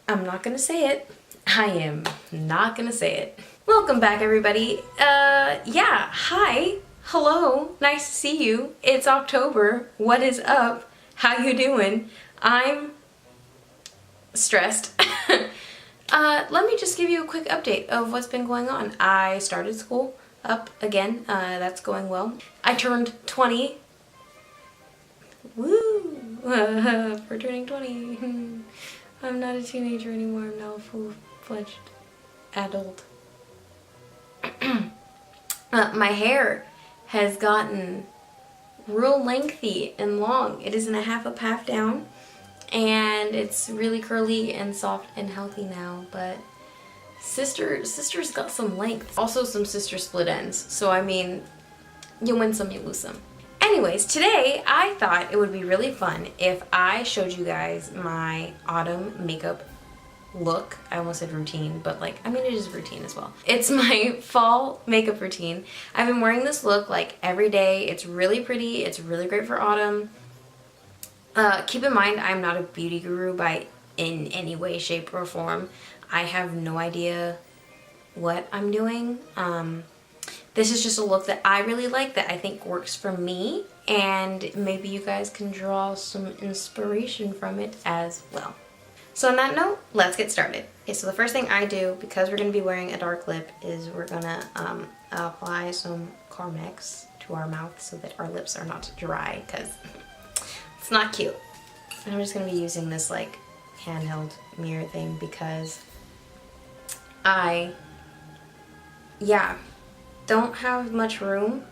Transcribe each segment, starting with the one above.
I'm not gonna say it. I am not gonna say it. Welcome back, everybody. Yeah, hi, hello, nice to see you. It's October. What is up? How you doing? I'm stressed. Let me just give you a quick update of what's been going on. I started school up again. That's going well. I turned 20. Woo! For turning 20. I'm not a teenager anymore. I'm now a full-fledged adult. My hair has gotten real lengthy and long. It is in a half up, half down, and it's really curly and soft and healthy now. But sister's got some length. Also some sister split ends. So I mean, you win some, you lose some. Anyways, today I thought it would be really fun if I showed you guys my autumn makeup look. I almost said routine, but like, I mean, it is routine as well. It's my fall makeup routine. I've been wearing this look like every day. It's really pretty. It's really great for autumn. Keep in mind, I'm not a beauty guru in any way, shape, or form. I have no idea what I'm doing. This is just a look that I really like, that I think works for me, and maybe you guys can draw some inspiration from it as well. So on that note, let's get started. Okay, so the first thing I do, because we're going to be wearing a dark lip, is we're going to apply some Carmex to our mouth so that our lips are not dry, because it's not cute. And I'm just going to be using this like handheld mirror thing because I don't have much room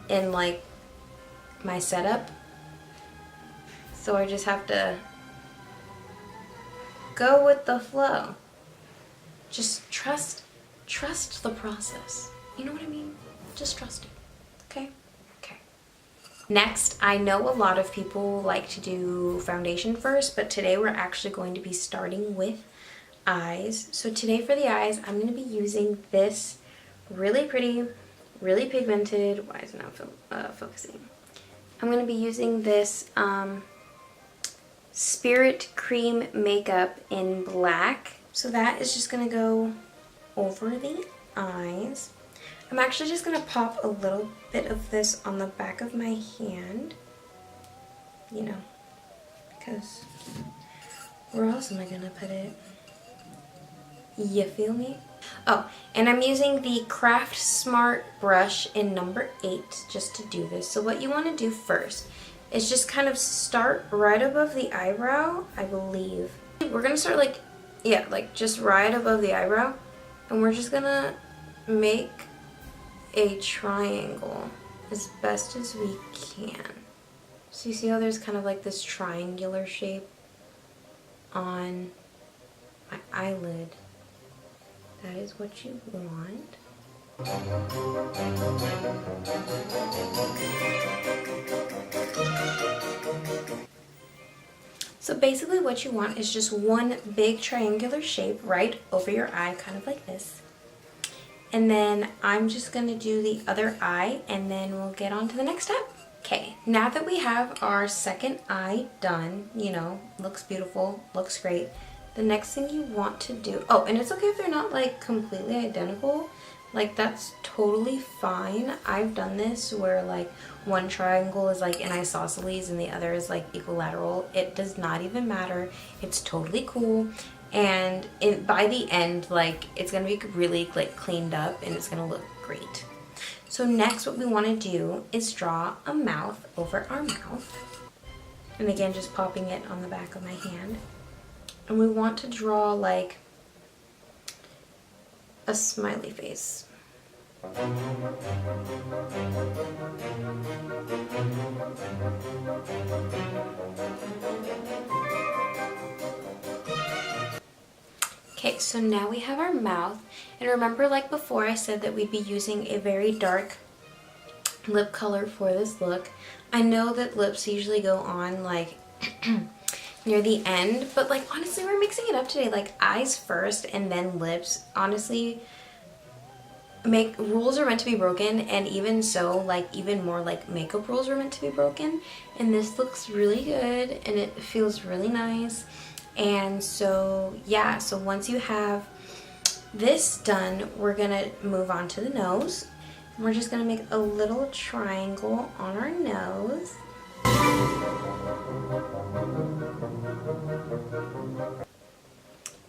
in like my setup, so I just have to go with the flow. Just trust the process. You know what I mean? Just trust it. Okay? Okay. Next, I know a lot of people like to do foundation first, but today we're actually going to be starting with eyes. So today for the eyes, I'm going to be using this really pretty, really pigmented, why is it not focusing? I'm going to be using this Spirit Cream Makeup in black. So that is just going to go over the eyes. I'm actually just going to pop a little bit of this on the back of my hand, you know, because where else am I going to put it? You feel me? Oh, and I'm using the Craft Smart brush in number 8 just to do this. So what you want to do first is just kind of start right above the eyebrow, I believe. We're going to start like, yeah, like just right above the eyebrow. And we're just going to make a triangle as best as we can. So you see how there's kind of like this triangular shape on my eyelid? That is what you want. So basically what you want is just one big triangular shape right over your eye, kind of like this. And then I'm just going to do the other eye, and then we'll get on to the next step. Okay, now that we have our second eye done, you know, looks beautiful, looks great. The next thing you want to do, oh, and it's okay if they're not like completely identical, like that's totally fine. I've done this where like one triangle is like an isosceles and the other is like equilateral. It does not even matter. It's totally cool. And by the end, like it's gonna be really like cleaned up and it's gonna look great. So next what we want to do is draw a mouth over our mouth. And again, just popping it on the back of my hand. And we want to draw like a smiley face. Okay, so now we have our mouth. And remember, like before, I said that we'd be using a very dark lip color for this look. I know that lips usually go on like near the end, but like honestly we're mixing it up today, like eyes first and then lips. Honestly, rules are meant to be broken, and even so, like even more like makeup rules are meant to be broken, and this looks really good and it feels really nice. And so yeah, so once you have this done, we're gonna move on to the nose. And we're just gonna make a little triangle on our nose.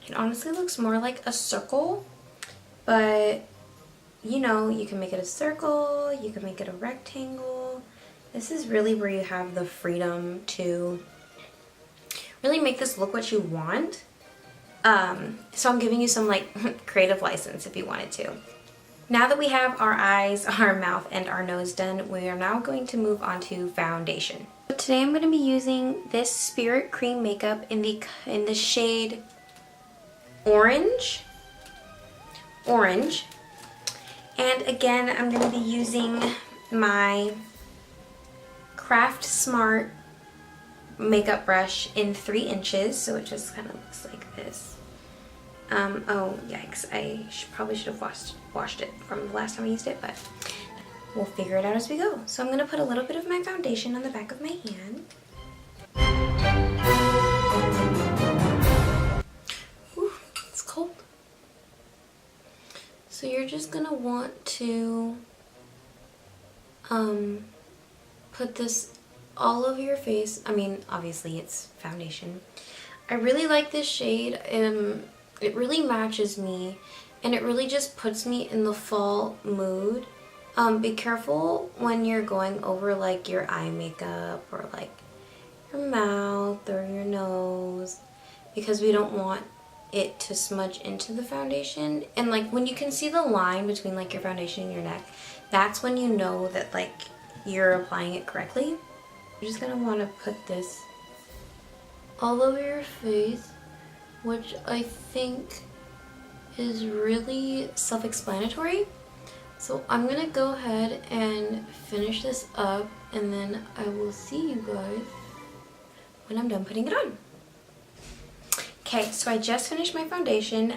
It honestly looks more like a circle, but you know, you can make it a circle, you can make it a rectangle. This is really where you have the freedom to really make this look what you want. So I'm giving you some like creative license if you wanted to. Now that we have our eyes, our mouth, and our nose done, we are now going to move on to foundation. So today I'm going to be using this Spirit Cream makeup in the shade Orange. And again, I'm going to be using my Craft Smart makeup brush in 3 inches, so it just kind of looks like this. Oh yikes, I probably should have washed it from the last time I used it, but we'll figure it out as we go. So I'm going to put a little bit of my foundation on the back of my hand. Ooh, it's cold. So you're just going to want to put this all over your face. I mean, obviously it's foundation. I really like this shade. It really matches me, and it really just puts me in the fall mood. Be careful when you're going over like your eye makeup or like your mouth or your nose, because we don't want it to smudge into the foundation. And like when you can see the line between like your foundation and your neck, that's when you know that like you're applying it correctly. You're just gonna want to put this all over your face, which I think is really self-explanatory. So I'm gonna go ahead and finish this up, and then I will see you guys when I'm done putting it on. Okay, so I just finished my foundation.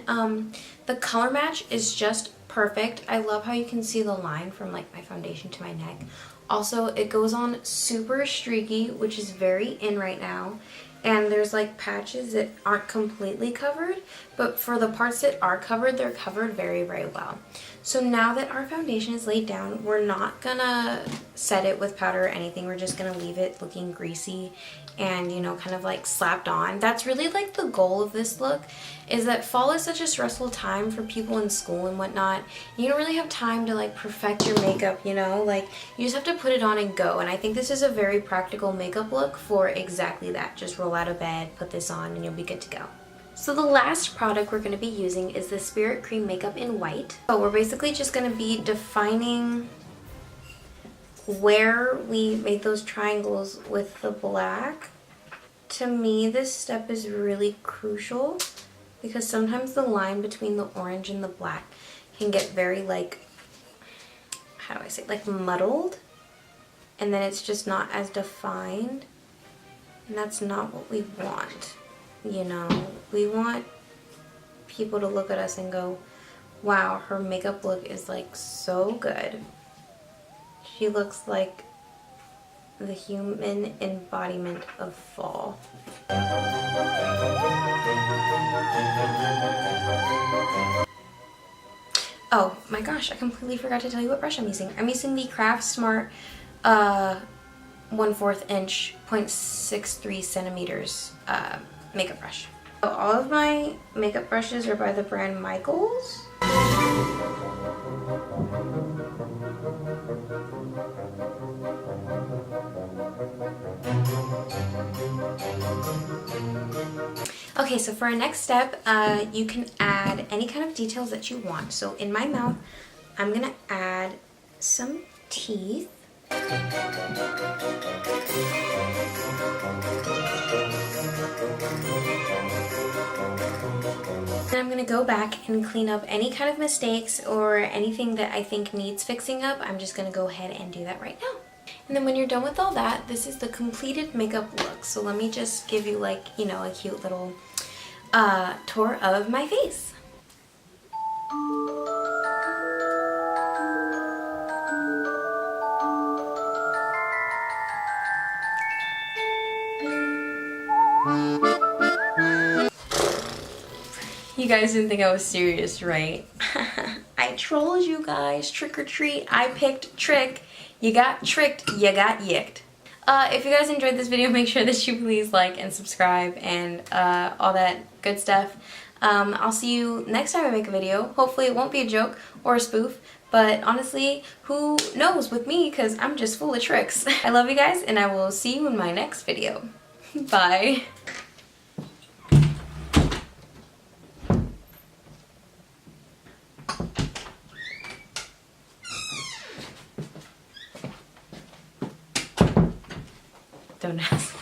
The color match is just perfect. I love how you can see the line from like my foundation to my neck. Also, it goes on super streaky, which is very in right now. And there's like patches that aren't completely covered, but for the parts that are covered, they're covered very, very well. So now that our foundation is laid down, we're not gonna set it with powder or anything. We're just gonna leave it looking greasy and, you know, kind of like slapped on. That's really like the goal of this look, is that fall is such a stressful time for people in school and whatnot. You don't really have time to like perfect your makeup, you know, like you just have to put it on and go. And I think this is a very practical makeup look for exactly that. Just roll out of bed, put this on, and you'll be good to go. So the last product we're going to be using is the Spirit Cream Makeup in White. So we're basically just going to be defining where we made those triangles with the black. To me, this step is really crucial because sometimes the line between the orange and the black can get very like, how do I say, like muddled, and then it's just not as defined, and that's not what we want. You know, we want people to look at us and go, wow, her makeup look is like so good. She looks like the human embodiment of fall. Oh my gosh, I completely forgot to tell you what brush I'm using. I'm using the Craft Smart 1/4 inch 0.63 centimeters makeup brush. So all of my makeup brushes are by the brand Michaels. Okay, so for our next step, you can add any kind of details that you want. So in my mouth, I'm gonna add some teeth. And I'm gonna go back and clean up any kind of mistakes or anything that I think needs fixing up. I'm just gonna go ahead and do that right now. And then when you're done with all that, this is the completed makeup look. So let me just give you like, you know, a cute little tour of my face. You guys didn't think I was serious, right? I trolled you guys. Trick or treat. I picked trick. You got tricked. You got yicked. If you guys enjoyed this video, make sure that you please like and subscribe and all that good stuff. I'll see you next time I make a video. Hopefully it won't be a joke or a spoof, but honestly, who knows with me, because I'm just full of tricks. I love you guys, and I will see you in my next video. Bye. Don't ask.